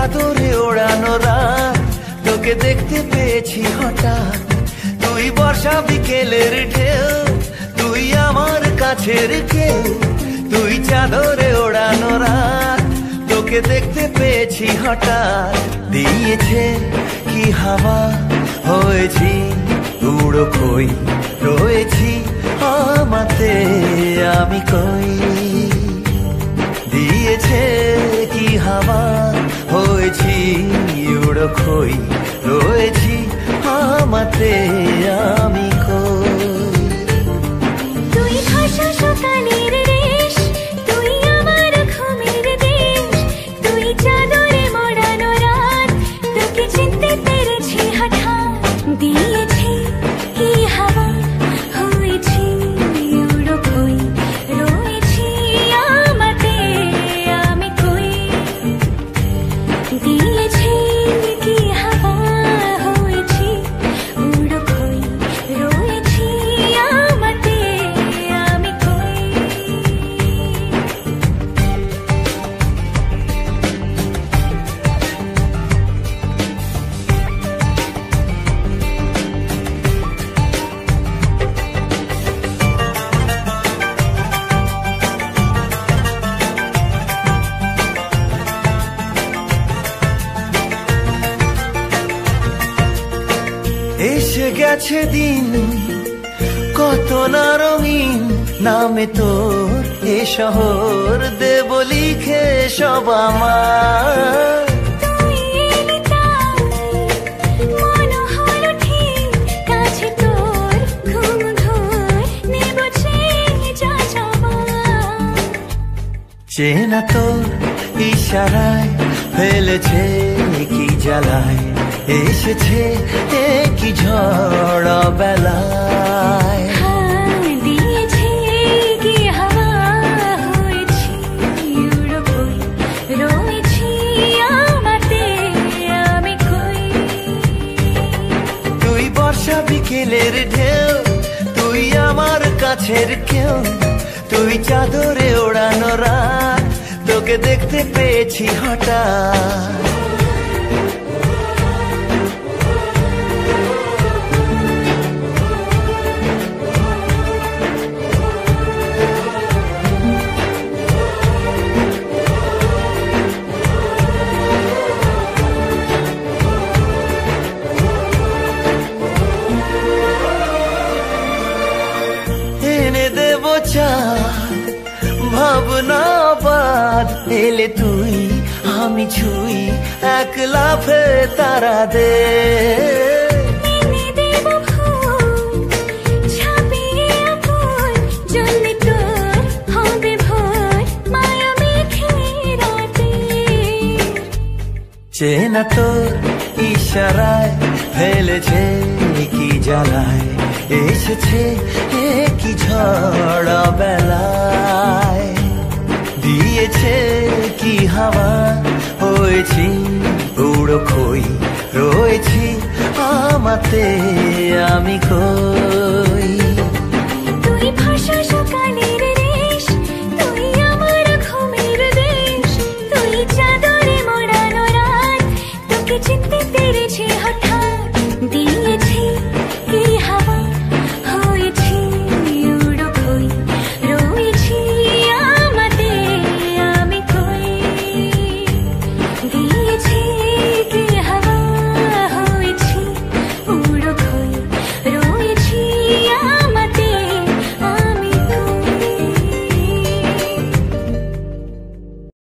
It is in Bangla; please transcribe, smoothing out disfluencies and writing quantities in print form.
চাদরে ওড়ানো রাত, তোকে দেখতে পেয়েছি হঠাৎ। তুই বর্ষা বিকেলের ঢেউ, তুই আমার কাছের কেউ। তুই চাদরে ওড়ানো রাত, তোকে দেখতে পেয়েছি হঠাৎ। দিয়েছে কি হাওয়া, হয়েছি উড়ো খই, রয়েছি আমাতে আমি কই। দিয়েছে কি হাওয়া, হয়েছি উড়ো খই, রয়েছি আমাতে আমি কই। তুই ভাষা সকালের রেশ, তুই আমার ঘুমের দেশ। তুই চাদরে মোড়ানো রাত, তোকে চিনতে পেরেছি হঠাৎ। দিয়েছি কি হাওয়া, হয়েছি উড়ো খই, রয়েছি আমাতে আমি কই। দিয়েছি কি হাওয়া, হয়েছি উড়ো খই, রয়েছি আমাতে আমি কই। এসে গেছে দিন কত না রঙিন, নামে তোর এ শহর দেব লিখে সব আমার। তুই এলি তাই মন হলো ঠিক, কাছে তোর ঘুম ঘোর নেব চেয়ে যা যাবার। চেনা তোর ইশারায় ফেলেছে কি জ্বালায়, এসেছে কি ঝড় বেলায়। দিয়েছে কি হাওয়া, হয়েছি উড়ো খই, রয়েছি আমাতে আমি কই। তুই বর্ষা বিকেলের ঢেউ, তুই আমার কাছের কেউ। তুই চাদরে ওড়ানো রাত, তোকে দেখতে পেয়েছি হঠাৎ। এনে দেব চাঁদ ভাবনা বাদ, এলে তুই আমি ছুই এক লাফে তারা দে। এনে দেব ফুল ছাপিয়ে আপন, জ্বললে তোর হবে ভোর মায়া মেঘে রাতে। চেনা তোর ইশারায় ফেলেছে কি জ্বালায়, এসেছে কি ঝড় বেলায়। দিয়েছে কি হাওয়া, হয়েছি উড়ো খই, রয়েছি আমাতে আমি কই।